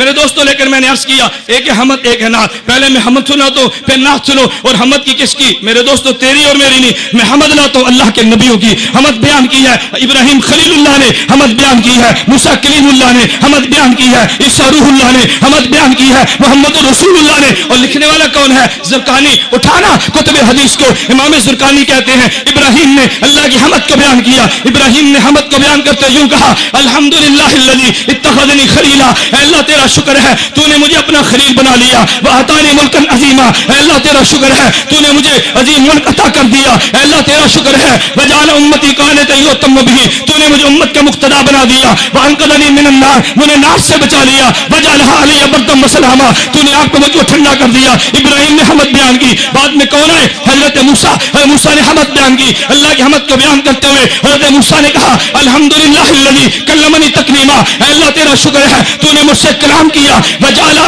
میرے دوستوں لیکن میں نے عرض کیا ایک ہے حمد ایک ہے نعت. پہلے میں حمد سناتا ہوں پھر نعت سنو. اور حمد کی کس کی میرے دوستوں؟ تیری اور میری نہیں. میں حمد لاتا ہوں اللہ کے نبیوں کی. حمد بیان کی ہے ابراہیم خلیل اللہ نے, حمد بیان کی ہے موسیٰ کلیم اللہ نے, حمد بیان کی ہے عیسیٰ روح اللہ نے, حمد بیان کی ہے محمد رسول اللہ نے. اور لکھنے والا کون ہے؟ زرقانی. اٹھانا کتب حدیث کو. امام زرقانی کہتے ہیں ابراہیم نے اللہ کی حمد کو بیان کیا. ابراہیم نے حمد کو بیان کرتے یوں کہا الحمدللہ الذی اتخذنی خلیلا. اے اللہ تیرا شکر ہے تو نے مجھے اپنا خلیل بنا لیا. وآتانی ملکا عظیما. اے اللہ تیرا شکر ہے تو نے مجھے عظیم ملک عطا کر دیا. اے اللہ تیرا شکر ہے وجعل امتی قانتا یؤتم بہ. تو نے مجھے امت کا مقتدا بنا دیا. وانقذنی من النار. مجھے نار سے بچا لیا. وجعلها علی بردا وسلاما. تو نے آگ کو مجھ کو ٹھنڈا کر دیا. ابراہیم نے حمد بیان کی. بعد میں کون ہے؟ حضرت موسیٰ. حضرت موسیٰ نے حمد بیان کی. اللہ کی حمد کو بیان کرتے ہوئے حضرت موسیٰ نے کہا الحمدللہ الذی کلمنی تکلیما. اے اللہ تیرا شکر ہے تو نے مجھ سے کلام کیا. وجعل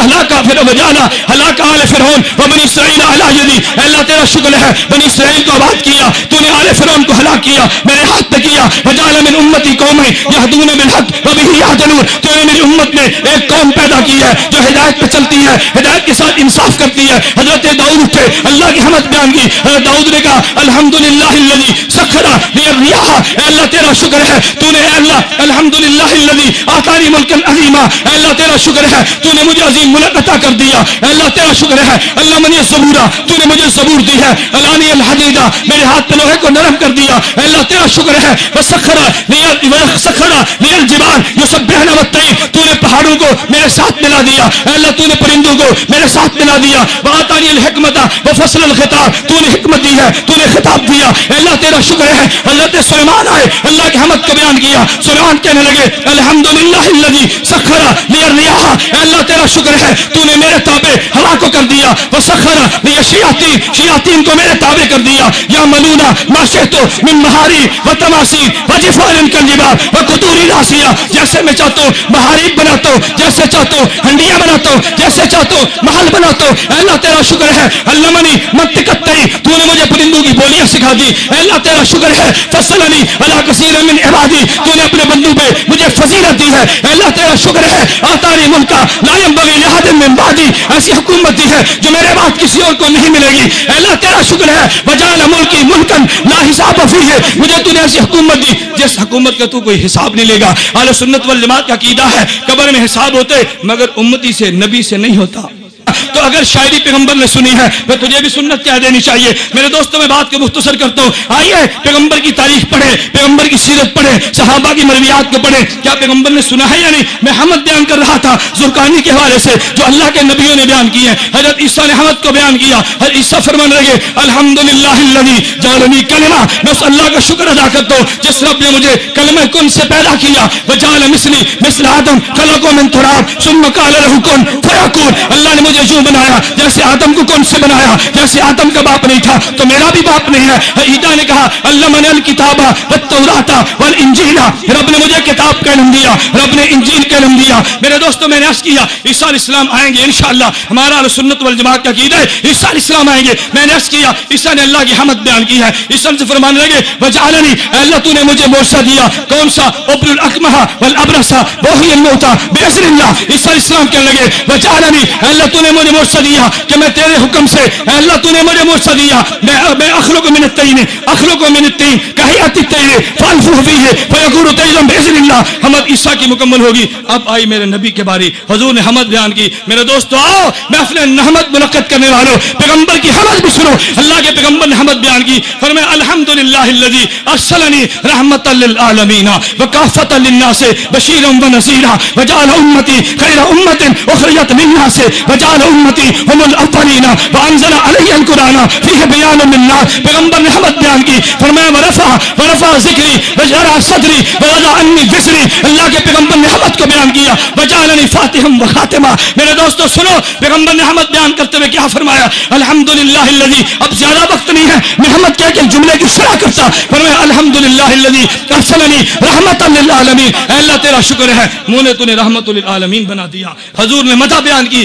ہلاک آل فرعون وبنی اسرائیل علی یدی. اے اللہ تیرا شکر ہے بنی اسرائیل کو آباد کیا. تو نے آل فرعون کو ہلاک کیا میرے ہاتھ پہ کیا. وجعل من امتی قوما یہدون بالحق وبہ یہتدون. تو نے میری امت میں ایک قوم پیدا کی ہے جو ہدایت پہ چلتی ہے, ہدایت کے ساتھ انصاف کرتی ہے. حضرت داؤد اٹھے اللہ کی حمد بیان کی. حضرت داؤد نے کہا الحمدللہ الذی سخر لی الریاح. اے اللہ تیرا شکر ہے تو نے, اے اللہ الحمدللہ الذی آتانی ملکا عظیما. اے اللہ تیرا شکر ہے تو نے مجھے عظیم ملک عطا کر دیا. اے اللہ تیرا شکر ہے اللہ منی الزبورا. تو نے مجھے زبور دی ہے. الانی الحدیدہ. میرے ہاتھ پہ لوہے کو نرم کر دیا. اے اللہ تیرا شکر ہے وسخر لی الجبال یسبحن والطیر. تو نے پہاڑوں کو میرے ساتھ ملا دیا. اے اللہ تو نے پرندوں کو میرے ساتھ ملا دیا. وآتانی الحکمت وفصل الخطاب. تو نے حکمت دی ہے تو نے خطاب دیا. اے اللہ تیرا شکر ہے. حضرت سلیمان آئے اللہ کی حمد کو بیان کیا. سلیمان کہنے لگے الحمدللہ الذی سخر لی الریاح. اے اللہ تیرا شکر ہے تو نے میرے تابع ہوا کو کر دیا. وسخر لی الشیاطین. شیاطین کو میرے تابع کر دیا. یا ملونا ما شئت من مہاری وتماثیل وجفان کالجبال وقدور راسیہ. جیسے میں چاہتا ہوں محاریب بناتا ہوں, جیسے چاہتا ہوں ہنڈیاں بناتا ہوں, جیسے چاہتا ہوں محل بناتا ہوں. اے اللہ تیرا شکر ہے علمنی منطق الطیر. تو نے مجھے پرندوں کی بولیاں سکھا دی. اے اللہ تیرا شکر ہے فضلنی علی کثیر من عبادی. تو نے اپنے بندوں پہ مجھے فضیلت دی ہے. اے اللہ تیرا شکر ہے آتانی ملکا لا ينبغي لأحد من بعدی. ایسی حکومت دی ہے جو میرے بعد کسی اور کو نہیں ملے گی. اے اللہ تیرا شکر ہے وجعل ملکی ملکا لا حساب فیہ. مجھے تو نے ایسی حکومت دی جس حکومت کا تو کوئی حساب نہیں لے گا. اہل سنت والجماعت کا عقیدہ ہے قبر میں حساب ہوتے مگر امتی سے نبی سے نہیں ہوتا. تو اگر شاعری پیغمبر نے سنی ہے تو تجھے بھی سنت کہہ دینی چاہیے. میرے دوستوں میں بات کو مختصر کرتا ہوں. آئیے پیغمبر کی تاریخ پڑھے, پیغمبر کی سیرت پڑھے, صحابہ کی مرویات کو پڑھے. کیا پیغمبر نے سنا ہے یا نہیں؟ میں حمد بیان کر رہا تھا زرقانی کے حوالے سے جو اللہ کے نبیوں نے بیان کی ہے. حضرت عیسیٰ نے حمد کو بیان کیا. حضرت عیسیٰ فرمان لگے الحمدللہ الذی جعلنی کلمہ. میں اس اللہ کا شکر ادا کرتا ہوں جس رب نے مجھے کلمہ کن سے پیدا کیا. وجعل مثلی مثل آدم خلقہ من تراب ثم قال له کن فیکون. اللہ نے مجھے یوں بنایا جیسے آدم کو کون سے بنایا. جیسے آدم کا باپ نہیں تھا تو میرا بھی باپ نہیں ہے. عیسیٰ نے کہا علمنی الکتاب والتوراۃ والانجیل. رب نے مجھے کتاب کا علم دیا, رب نے انجیل کا علم دیا. میرے دوستوں میں نے عرض کیا عیسیٰ علیہ السلام آئیں گے انشاءاللہ. ہمارا اہل سنت والجماعت کا عقیدہ ہے عیسیٰ علیہ السلام آئیں گے. میں نے عرض کیا عیسیٰ نے اللہ کی حمد بیان کی ہے. عیسیٰ سے فرمانے لگے وجعلنی. اے اللہ تو نے مجھے معجزہ دیا. کون سا؟ ابر الاکمہ والابرص وحی الموتى باذن اللہ. عیسیٰ علیہ السلام کہنے لگے وجعلنی. اے اللہ تو نے مجھے معجزہ دیا کہ میں تیرے حکم سے, اے اللہ تو نے مجھے معجزہ دیا میں اخلق من الطین اخلق من الطین کہیات الطیر فانفخ فیہ فیکون طیرا باذن اللہ. حمد عیسیٰ کی مکمل ہوگی. اب آئی میرے نبی کے باری. حضور نے حمد بیان کی. میرے دوستو آؤ محفل حمد منعقد کرنے والوں پیغمبر کی حمد بھی سنو. اللہ کے پیغمبر نے حمد بیان کی. فرمایا الحمدللہ الذی ارسلنی رحمۃ للعالمین وکافۃ للناس بشیرا ونذیرا وجعل امتی خیر امۃ اخرجت للناس وجعل امتی هم الاولین وانزل علی القرآن فیہ بیان للناس. پیغمبر نے حمد بیان کی. فرمایا ورفع ذکری وجرع صدری ووضع عنی وزری. اللہ کے پیغمبر نے حمد کو بیان کیا. وجعلنی فاتحا وخاتما. میرے دوستو سنو پیغمبر نے حمد بیان کرتے ہوئے کیا فرمایا الحمدللہ الذی. اب زیادہ وقت نہیں ہے میں حمد کہہ کے جملے کی شرح کرتا. فرمایا الحمدللہ الذی ارسلنی رحمۃ للعالمین. اے اللہ تیرا شکر ہے منہ نے تو نے رحمت للعالمین بنا دیا. حضور نے مدح بیان کی